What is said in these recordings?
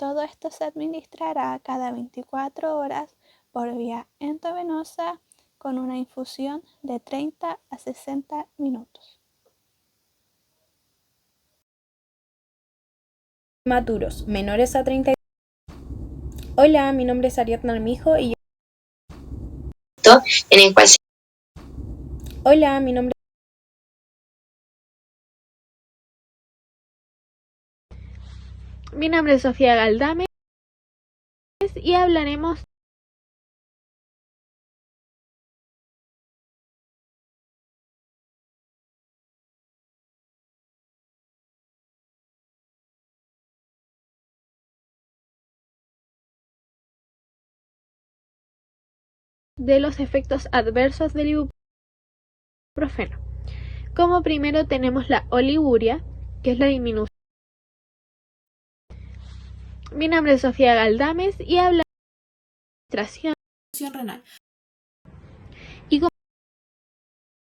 Todo esto se administrará cada 24 horas por vía endovenosa con una infusión de 30 a 60 minutos. Maturos, menores a 30. Hola, mi nombre es Ariadna Armijo y en el cual Hola, mi nombre es Sofía Galdames y hablaremos de los efectos adversos del ibuprofeno. Como primero tenemos la oliguria, que es la disminución. Mi nombre es Sofía Galdames y hablaremos de la administración renal. Y el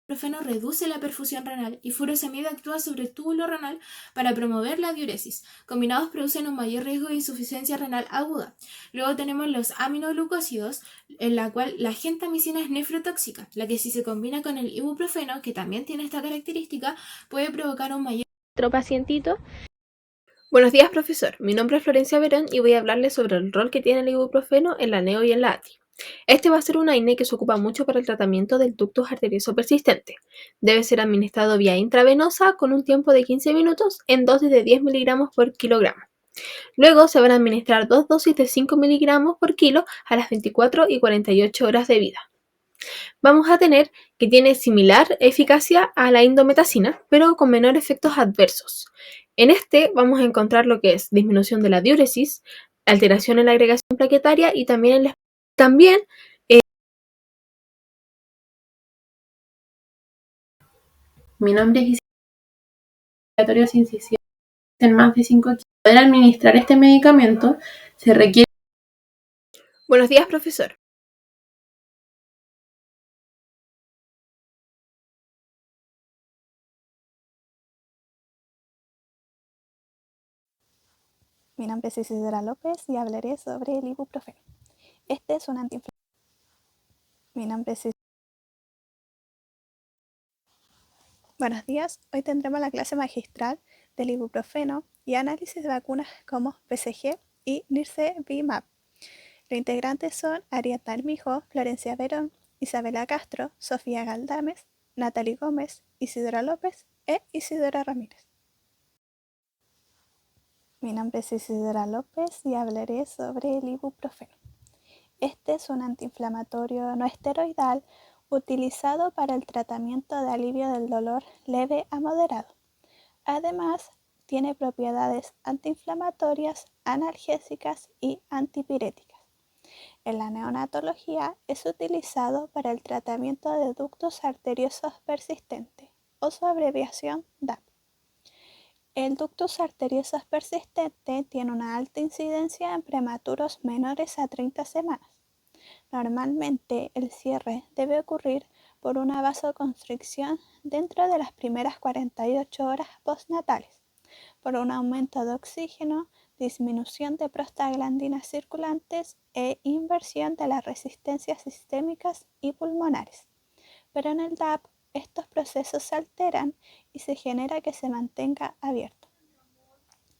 ibuprofeno reduce la perfusión renal y furosemida actúa sobre el túbulo renal para promover la diuresis. Combinados producen un mayor riesgo de insuficiencia renal aguda. Luego tenemos los aminoglucósidos, en la cual la gentamicina es nefrotóxica, la que si se combina con el ibuprofeno, que también tiene esta característica, puede provocar un mayor... Otro pacientito. Buenos días, profesor. Mi nombre es Florencia Verón y voy a hablarles sobre el rol que tiene el ibuprofeno en la neo y en la ATI. Este va a ser una AINE que se ocupa mucho para el tratamiento del ductus arterioso persistente. Debe ser administrado vía intravenosa con un tiempo de 15 minutos en dosis de 10 miligramos por kilogramo. Luego se van a administrar dos dosis de 5 miligramos por kilo a las 24 y 48 horas de vida. Vamos a tener que tiene similar eficacia a la indometacina, pero con menores efectos adversos. En este vamos a encontrar lo que es disminución de la diuresis, alteración en la agregación plaquetaria y también mi nombre es Isidora Incisión en más de 5 kilos. Para poder administrar este medicamento se requiere... Buenos días, profesor. Mi nombre es Isidora López y hablaré sobre el ibuprofeno. Este es un antiinflamatorio. Mi nombre es Buenos días, hoy tendremos la clase magistral del ibuprofeno y análisis de vacunas como BCG y Nirsevimab. Los integrantes son Ariadna Armijo, Florencia Verón, Isabela Castro, Sofía Galdames, Natalie Gómez, Isidora López e Isidora Ramírez. Mi nombre es Isidora López y hablaré sobre el ibuprofeno. Este es un antiinflamatorio no esteroidal utilizado para el tratamiento de alivio del dolor leve a moderado. Además, tiene propiedades antiinflamatorias, analgésicas y antipiréticas. En la neonatología es utilizado para el tratamiento de ductus arteriosos persistentes o su abreviación DAP. El ductus arterioso persistente tiene una alta incidencia en prematuros menores a 30 semanas. Normalmente el cierre debe ocurrir por una vasoconstricción dentro de las primeras 48 horas postnatales, por un aumento de oxígeno, disminución de prostaglandinas circulantes e inversión de las resistencias sistémicas y pulmonares. Pero en el DAP estos procesos se alteran y se genera que se mantenga abierto.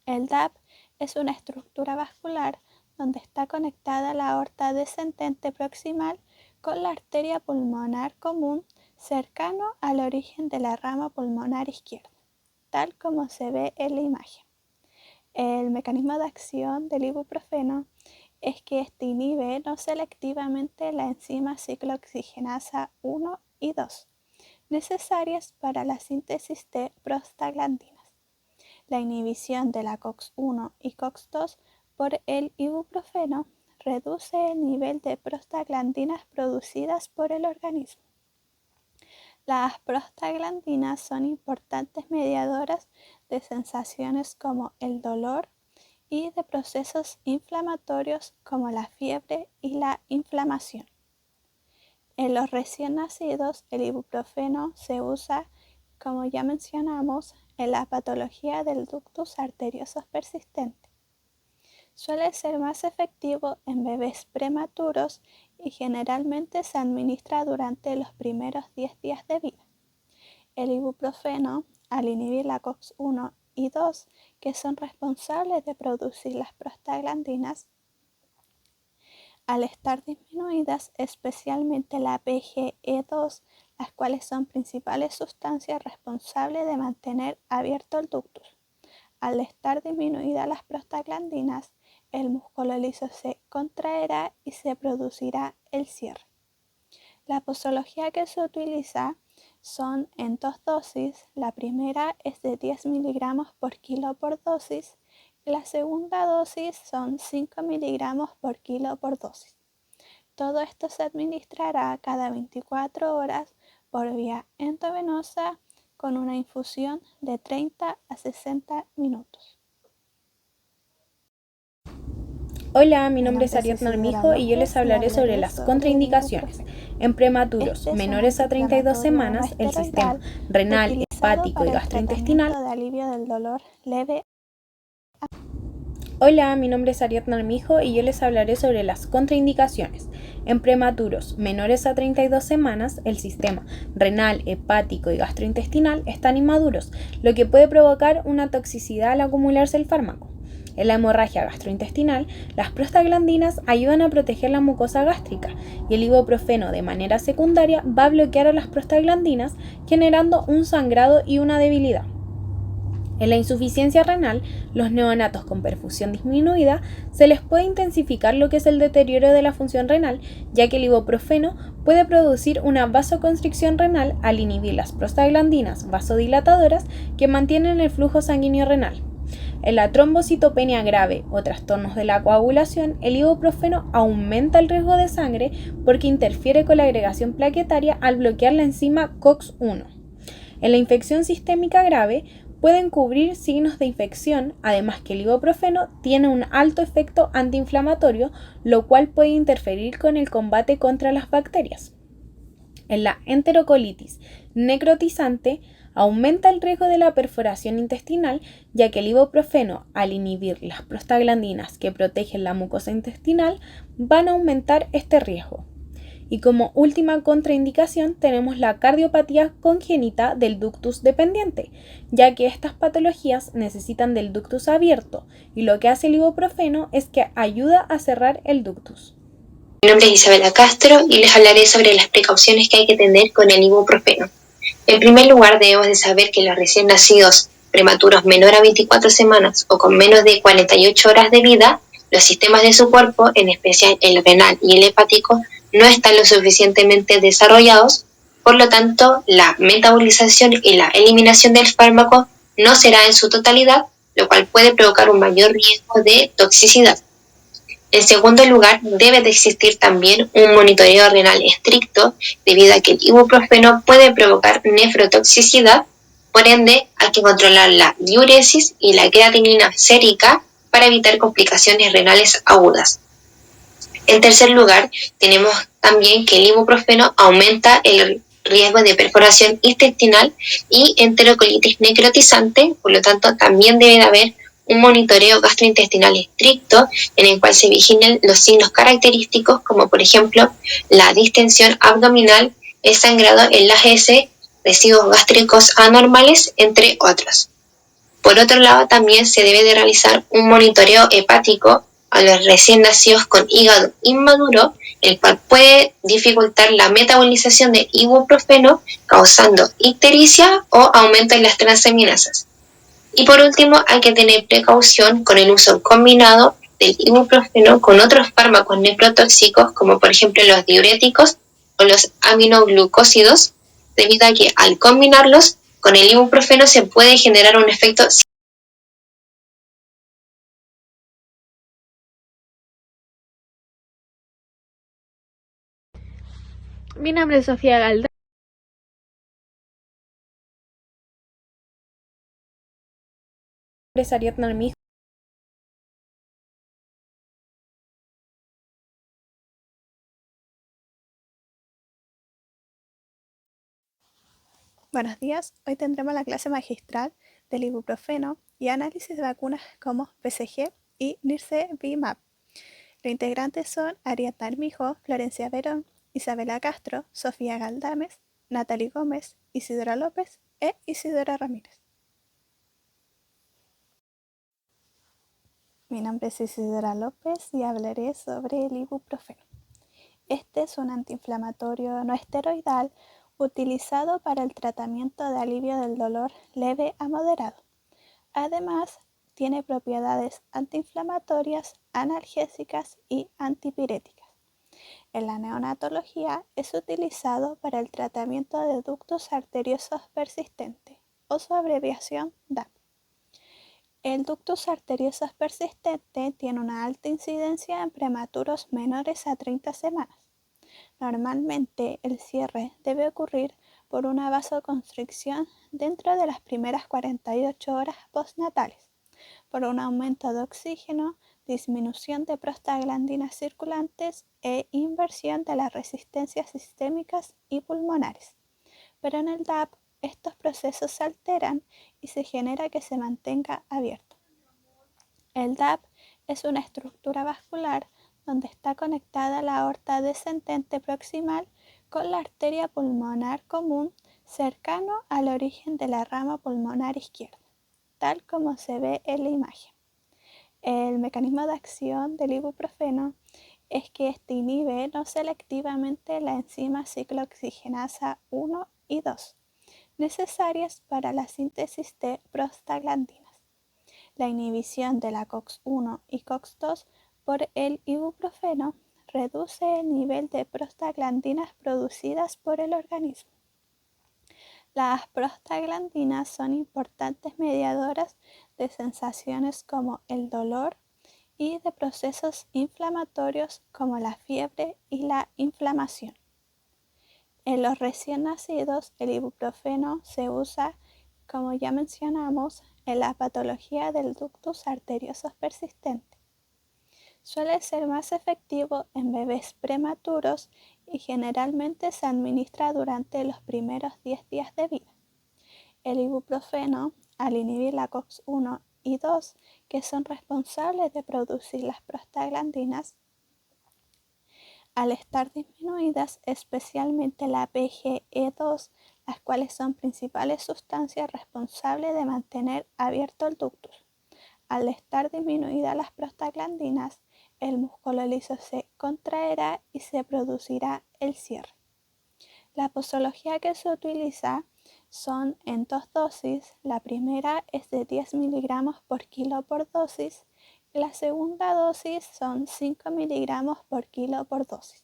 El DAP es una estructura vascular donde está conectada la aorta descendente proximal con la arteria pulmonar común cercano al origen de la rama pulmonar izquierda, tal como se ve en la imagen. El mecanismo de acción del ibuprofeno es que este inhibe no selectivamente la enzima ciclooxigenasa 1 y 2, necesarias para la síntesis de prostaglandinas. La inhibición de la COX-1 y COX-2 por el ibuprofeno reduce el nivel de prostaglandinas producidas por el organismo. Las prostaglandinas son importantes mediadoras de sensaciones como el dolor y de procesos inflamatorios como la fiebre y la inflamación. En los recién nacidos, el ibuprofeno se usa, como ya mencionamos, en la patología del ductus arterioso persistente. Suele ser más efectivo en bebés prematuros y generalmente se administra durante los primeros 10 días de vida. El ibuprofeno, al inhibir la COX-1 y 2, que son responsables de producir las prostaglandinas, al estar disminuidas, especialmente la PGE2, las cuales son principales sustancias responsables de mantener abierto el ductus. Al estar disminuidas las prostaglandinas, el músculo liso se contraerá y se producirá el cierre. La posología que se utiliza son en 2 dosis. La primera es de 10 miligramos por kilo por dosis y la segunda dosis son 5 miligramos por kilo por dosis. Todo esto se administrará cada 24 horas por vía endovenosa con una infusión de 30 a 60 minutos. Hola, mi nombre es Ariadna Armijo y yo les hablaré sobre las contraindicaciones en prematuros menores a 32 semanas, el sistema renal, hepático y gastrointestinal. Hola, mi nombre es Ariadna Armijo y yo les hablaré sobre las contraindicaciones en prematuros menores a 32 semanas, el sistema renal, hepático y gastrointestinal están inmaduros, lo que puede provocar una toxicidad al acumularse el fármaco. En la hemorragia gastrointestinal, las prostaglandinas ayudan a proteger la mucosa gástrica y el ibuprofeno de manera secundaria va a bloquear a las prostaglandinas, generando un sangrado y una debilidad. En la insuficiencia renal, los neonatos con perfusión disminuida se les puede intensificar lo que es el deterioro de la función renal, ya que el ibuprofeno puede producir una vasoconstricción renal al inhibir las prostaglandinas vasodilatadoras que mantienen el flujo sanguíneo renal. En la trombocitopenia grave o trastornos de la coagulación, el ibuprofeno aumenta el riesgo de sangre porque interfiere con la agregación plaquetaria al bloquear la enzima COX-1. En la infección sistémica grave, pueden cubrir signos de infección, además que el ibuprofeno tiene un alto efecto antiinflamatorio, lo cual puede interferir con el combate contra las bacterias. En la enterocolitis necrotizante, aumenta el riesgo de la perforación intestinal, ya que el ibuprofeno, al inhibir las prostaglandinas que protegen la mucosa intestinal, van a aumentar este riesgo. Y como última contraindicación tenemos la cardiopatía congénita del ductus dependiente, ya que estas patologías necesitan del ductus abierto y lo que hace el ibuprofeno es que ayuda a cerrar el ductus. Mi nombre es Isabela Castro y les hablaré sobre las precauciones que hay que tener con el ibuprofeno. En primer lugar, debemos de saber que los recién nacidos prematuros menor a 24 semanas o con menos de 48 horas de vida, los sistemas de su cuerpo, en especial el renal y el hepático, no están lo suficientemente desarrollados, por lo tanto, la metabolización y la eliminación del fármaco no será en su totalidad, lo cual puede provocar un mayor riesgo de toxicidad. En segundo lugar, debe de existir también un monitoreo renal estricto, debido a que el ibuprofeno puede provocar nefrotoxicidad, por ende hay que controlar la diuresis y la creatinina sérica para evitar complicaciones renales agudas. En tercer lugar, tenemos también que el ibuprofeno aumenta el riesgo de perforación intestinal y enterocolitis necrotizante, por lo tanto también debe de haber un monitoreo gastrointestinal estricto en el cual se vigilen los signos característicos como por ejemplo la distensión abdominal, el sangrado en las heces, residuos gástricos anormales, entre otros. Por otro lado, también se debe de realizar un monitoreo hepático a los recién nacidos con hígado inmaduro, el cual puede dificultar la metabolización de ibuprofeno, causando ictericia o aumento en las transaminasas. Y por último, hay que tener precaución con el uso combinado del ibuprofeno con otros fármacos nefrotóxicos, como por ejemplo los diuréticos o los aminoglucósidos, debido a que al combinarlos con el ibuprofeno se puede generar un efecto. Mi nombre es Sofía Galda. Mi nombre es Ariadna Armijo. Buenos días, hoy tendremos la clase magistral del ibuprofeno y análisis de vacunas como BCG y nirsevimab. Los integrantes son Ariadna Armijo, Florencia Verón, Isabela Castro, Sofía Galdames, Natalie Gómez, Isidora López e Isidora Ramírez. Mi nombre es Isidora López y hablaré sobre el ibuprofeno. Este es un antiinflamatorio no esteroidal utilizado para el tratamiento de alivio del dolor leve a moderado. Además, tiene propiedades antiinflamatorias, analgésicas y antipiréticas. En la neonatología es utilizado para el tratamiento de ductus arteriosos persistente o su abreviación DAP. El ductus arterioso persistente tiene una alta incidencia en prematuros menores a 30 semanas. Normalmente el cierre debe ocurrir por una vasoconstricción dentro de las primeras 48 horas postnatales, por un aumento de oxígeno, disminución de prostaglandinas circulantes e inversión de las resistencias sistémicas y pulmonares. Pero en el DAP estos procesos se alteran y se genera que se mantenga abierto. El DAP es una estructura vascular donde está conectada la aorta descendente proximal con la arteria pulmonar común cercano al origen de la rama pulmonar izquierda, tal como se ve en la imagen. El mecanismo de acción del ibuprofeno es que este inhibe no selectivamente la enzima ciclooxigenasa 1 y 2, necesarias para la síntesis de prostaglandinas. La inhibición de la COX-1 y COX-2 por el ibuprofeno reduce el nivel de prostaglandinas producidas por el organismo. Las prostaglandinas son importantes mediadoras de sensaciones como el dolor y de procesos inflamatorios como la fiebre y la inflamación. En los recién nacidos, el ibuprofeno se usa, como ya mencionamos, en la patología del ductus arterioso persistente. Suele ser más efectivo en bebés prematuros y generalmente se administra durante los primeros 10 días de vida. El ibuprofeno, al inhibir la COX-1 y 2, que son responsables de producir las prostaglandinas, al estar disminuidas, especialmente la PGE2, las cuales son principales sustancias responsables de mantener abierto el ductus. Al estar disminuidas las prostaglandinas, el músculo liso se contraerá y se producirá el cierre. La posología que se utiliza son en 2 dosis. La primera es de 10 miligramos por kilo por dosis. La segunda dosis son 5 miligramos por kilo por dosis.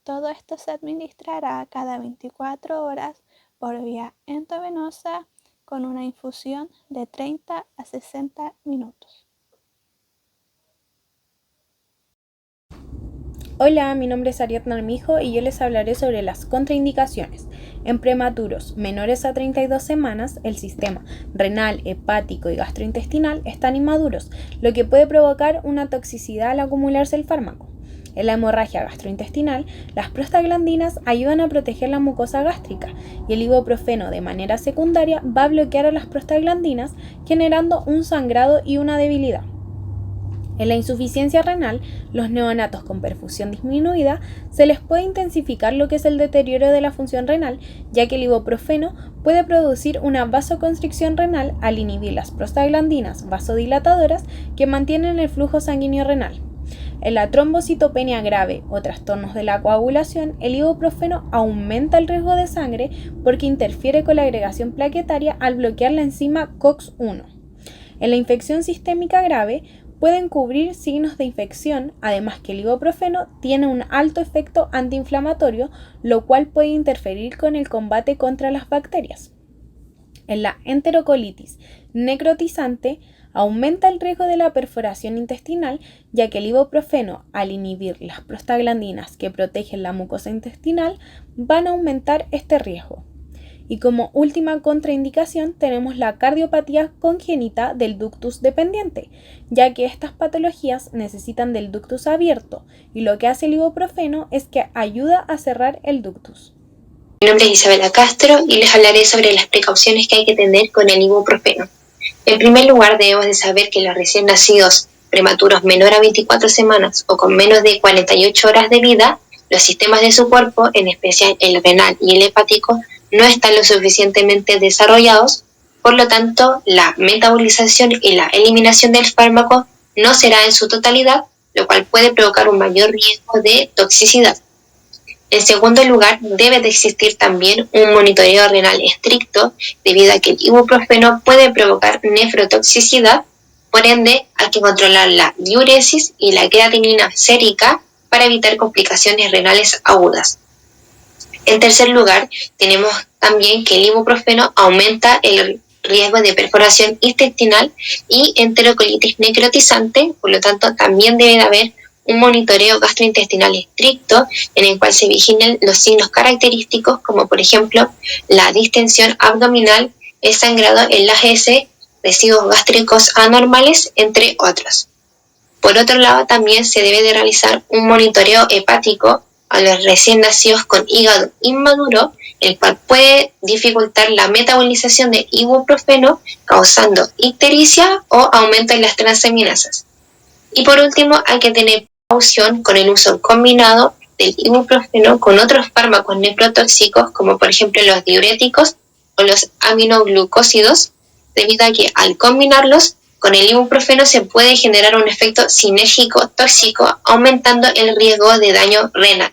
Todo esto se administrará cada 24 horas por vía endovenosa con una infusión de 30 a 60 minutos. Hola, mi nombre es Ariadna Armijo y yo les hablaré sobre las contraindicaciones. En prematuros menores a 32 semanas, el sistema renal, hepático y gastrointestinal están inmaduros, lo que puede provocar una toxicidad al acumularse el fármaco. En la hemorragia gastrointestinal, las prostaglandinas ayudan a proteger la mucosa gástrica y el ibuprofeno de manera secundaria va a bloquear a las prostaglandinas, generando un sangrado y una debilidad. En la insuficiencia renal, los neonatos con perfusión disminuida se les puede intensificar lo que es el deterioro de la función renal, ya que el ibuprofeno puede producir una vasoconstricción renal al inhibir las prostaglandinas vasodilatadoras que mantienen el flujo sanguíneo renal. En la trombocitopenia grave o trastornos de la coagulación, el ibuprofeno aumenta el riesgo de sangre porque interfiere con la agregación plaquetaria al bloquear la enzima COX-1. En la infección sistémica grave, pueden cubrir signos de infección, además que el ibuprofeno tiene un alto efecto antiinflamatorio, lo cual puede interferir con el combate contra las bacterias. En la enterocolitis necrotizante, aumenta el riesgo de la perforación intestinal, ya que el ibuprofeno, al inhibir las prostaglandinas que protegen la mucosa intestinal, van a aumentar este riesgo. Y como última contraindicación tenemos la cardiopatía congénita del ductus dependiente, ya que estas patologías necesitan del ductus abierto y lo que hace el ibuprofeno es que ayuda a cerrar el ductus. Mi nombre es Isabela Castro y les hablaré sobre las precauciones que hay que tener con el ibuprofeno. En primer lugar, debemos de saber que los recién nacidos prematuros menor a 24 semanas o con menos de 48 horas de vida, los sistemas de su cuerpo, en especial el renal y el hepático, no están lo suficientemente desarrollados, por lo tanto, la metabolización y la eliminación del fármaco no será en su totalidad, lo cual puede provocar un mayor riesgo de toxicidad. En segundo lugar, debe de existir también un monitoreo renal estricto, debido a que el ibuprofeno puede provocar nefrotoxicidad. Por ende, hay que controlar la diuresis y la creatinina sérica para evitar complicaciones renales agudas. En tercer lugar, tenemos también que el ibuprofeno aumenta el riesgo de perforación intestinal y enterocolitis necrotizante, por lo tanto también debe de haber un monitoreo gastrointestinal estricto en el cual se vigilen los signos característicos como por ejemplo la distensión abdominal, el sangrado en las heces, residuos gástricos anormales, entre otros. Por otro lado, también se debe de realizar un monitoreo hepático a los recién nacidos con hígado inmaduro, el cual puede dificultar la metabolización de ibuprofeno, causando ictericia o aumento en las transaminasas. Y por último, hay que tener precaución con el uso combinado del ibuprofeno con otros fármacos nefrotóxicos, como por ejemplo los diuréticos o los aminoglucósidos, debido a que al combinarlos con el ibuprofeno se puede generar un efecto sinérgico tóxico, aumentando el riesgo de daño renal.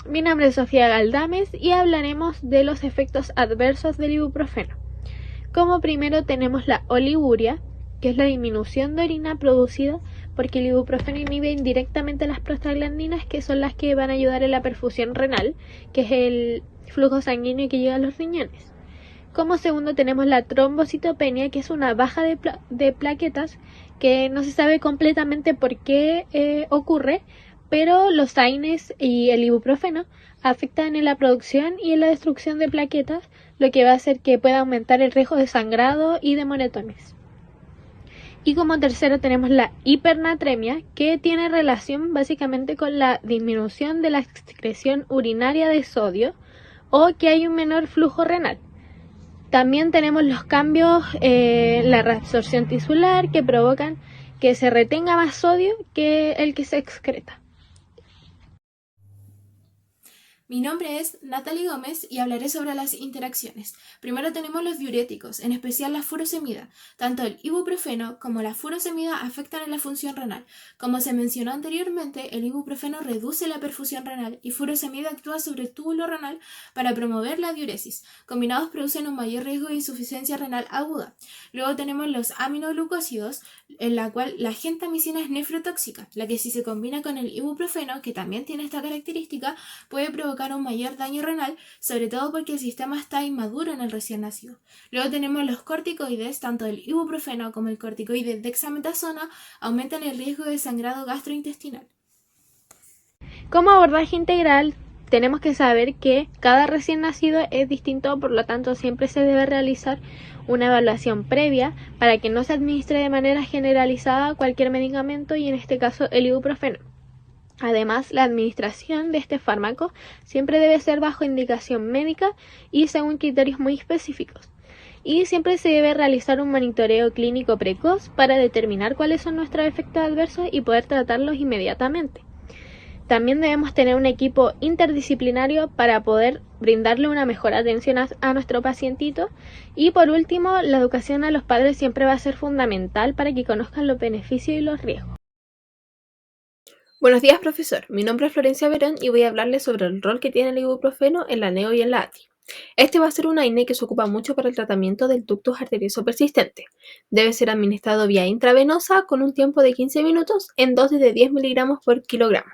Mi nombre es Sofía Galdames y hablaremos de los efectos adversos del ibuprofeno. Como primero tenemos la oliguria, que es la disminución de orina producida porque el ibuprofeno inhibe indirectamente las prostaglandinas, que son las que van a ayudar en la perfusión renal, que es el flujo sanguíneo que llega a los riñones. Como segundo tenemos la trombocitopenia, que es una baja de plaquetas que no se sabe completamente por qué ocurre, pero los AINES y el ibuprofeno afectan en la producción y en la destrucción de plaquetas, lo que va a hacer que pueda aumentar el riesgo de sangrado y de moretones. Y como tercero tenemos la hipernatremia, que tiene relación básicamente con la disminución de la excreción urinaria de sodio o que hay un menor flujo renal. También tenemos los cambios en la reabsorción tisular que provocan que se retenga más sodio que el que se excreta. Mi nombre es Natalie Gómez y hablaré sobre las interacciones. Primero tenemos los diuréticos, en especial la furosemida. Tanto el ibuprofeno como la furosemida afectan en la función renal. Como se mencionó anteriormente, el ibuprofeno reduce la perfusión renal y furosemida actúa sobre el túbulo renal para promover la diuresis. Combinados producen un mayor riesgo de insuficiencia renal aguda. Luego tenemos los aminoglucósidos, en la cual la gentamicina es nefrotóxica, la que si se combina con el ibuprofeno, que también tiene esta característica, puede provocar un mayor daño renal, sobre todo porque el sistema está inmaduro en el recién nacido. Luego tenemos los corticoides, tanto el ibuprofeno como el corticoide dexametasona aumentan el riesgo de sangrado gastrointestinal. Como abordaje integral, tenemos que saber que cada recién nacido es distinto, por lo tanto siempre se debe realizar una evaluación previa para que no se administre de manera generalizada cualquier medicamento y en este caso el ibuprofeno. Además, la administración de este fármaco siempre debe ser bajo indicación médica y según criterios muy específicos. Y siempre se debe realizar un monitoreo clínico precoz para determinar cuáles son nuestros efectos adversos y poder tratarlos inmediatamente. También debemos tener un equipo interdisciplinario para poder brindarle una mejor atención a nuestro pacientito. Y por último, la educación a los padres siempre va a ser fundamental para que conozcan los beneficios y los riesgos. Buenos días, profesor. Mi nombre es Florencia Verón y voy a hablarles sobre el rol que tiene el ibuprofeno en la neo y en la ATI. Este va a ser un AINE que se ocupa mucho para el tratamiento del ductus arterioso persistente. Debe ser administrado vía intravenosa con un tiempo de 15 minutos en dosis de 10 miligramos por kilogramo.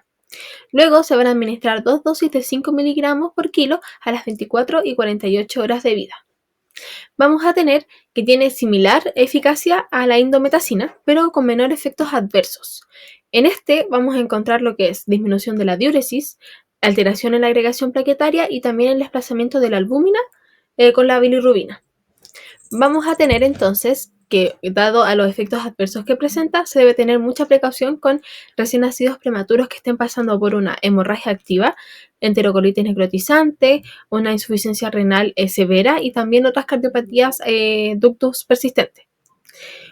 Luego se van a administrar dos dosis de 5 miligramos por kilo a las 24 y 48 horas de vida. Vamos a tener que tiene similar eficacia a la indometacina, pero con menores efectos adversos. En este vamos a encontrar lo que es disminución de la diuresis, alteración en la agregación plaquetaria y también el desplazamiento de la albúmina con la bilirrubina. Vamos a tener entonces que, dado a los efectos adversos que presenta, se debe tener mucha precaución con recién nacidos prematuros que estén pasando por una hemorragia activa, enterocolitis necrotizante, una insuficiencia renal severa y también otras cardiopatías ductus persistentes.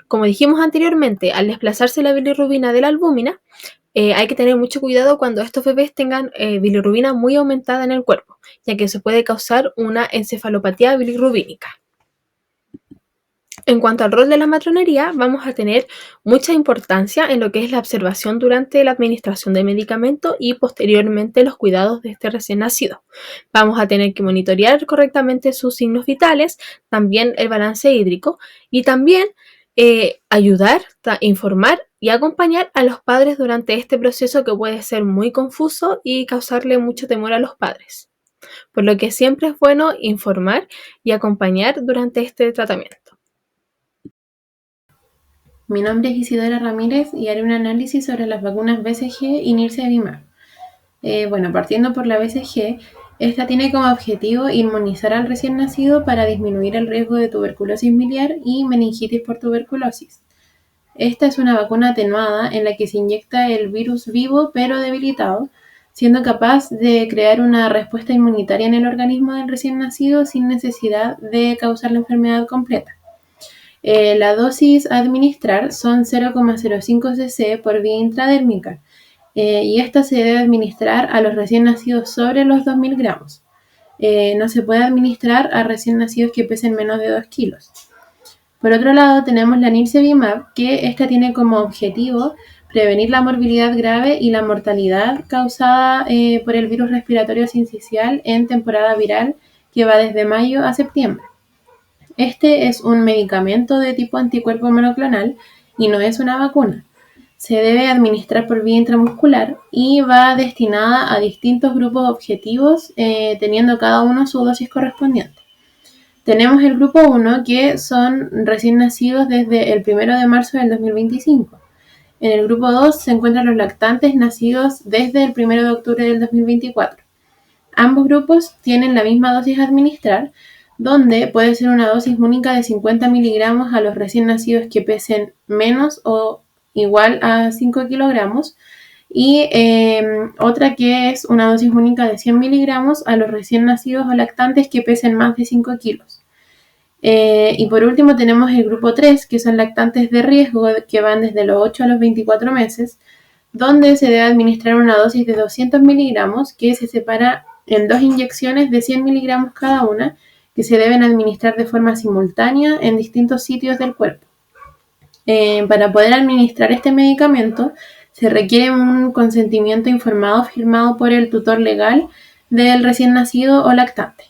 Como dijimos anteriormente, al desplazarse la bilirrubina de la albúmina, hay que tener mucho cuidado cuando estos bebés tengan bilirrubina muy aumentada en el cuerpo, ya que eso puede causar una encefalopatía bilirrubínica. En cuanto al rol de la matronería, vamos a tener mucha importancia en lo que es la observación durante la administración de medicamento y posteriormente los cuidados de este recién nacido. Vamos a tener que monitorear correctamente sus signos vitales, también el balance hídrico y también ayudar, informar y acompañar a los padres durante este proceso que puede ser muy confuso y causarle mucho temor a los padres. Por lo que siempre es bueno informar y acompañar durante este tratamiento. Mi nombre es Isidora Ramírez y haré un análisis sobre las vacunas BCG y Nirsevimab. Partiendo por la BCG, esta tiene como objetivo inmunizar al recién nacido para disminuir el riesgo de tuberculosis miliar y meningitis por tuberculosis. Esta es una vacuna atenuada en la que se inyecta el virus vivo pero debilitado, siendo capaz de crear una respuesta inmunitaria en el organismo del recién nacido sin necesidad de causar la enfermedad completa. La dosis a administrar son 0,05 cc por vía intradérmica y esta se debe administrar a los recién nacidos sobre los 2.000 gramos. No se puede administrar a recién nacidos que pesen menos de 2 kilos. Por otro lado, tenemos la Nirsevimab, que esta tiene como objetivo prevenir la morbilidad grave y la mortalidad causada por el virus respiratorio sincicial en temporada viral que va desde mayo a septiembre. Este es un medicamento de tipo anticuerpo monoclonal y no es una vacuna. Se debe administrar por vía intramuscular y va destinada a distintos grupos objetivos, teniendo cada uno su dosis correspondiente. Tenemos el grupo 1, que son recién nacidos desde el 1 de marzo del 2025. En el grupo 2 se encuentran los lactantes nacidos desde el 1 de octubre del 2024. Ambos grupos tienen la misma dosis a administrar, donde puede ser una dosis única de 50 miligramos a los recién nacidos que pesen menos o igual a 5 kilogramos y otra que es una dosis única de 100 miligramos a los recién nacidos o lactantes que pesen más de 5 kilos. Y por último tenemos el grupo 3, que son lactantes de riesgo que van desde los 8 a los 24 meses, donde se debe administrar una dosis de 200 miligramos que se separa en 2 inyecciones de 100 miligramos cada una, que se deben administrar de forma simultánea en distintos sitios del cuerpo. Para poder administrar este medicamento se requiere un consentimiento informado firmado por el tutor legal del recién nacido o lactante.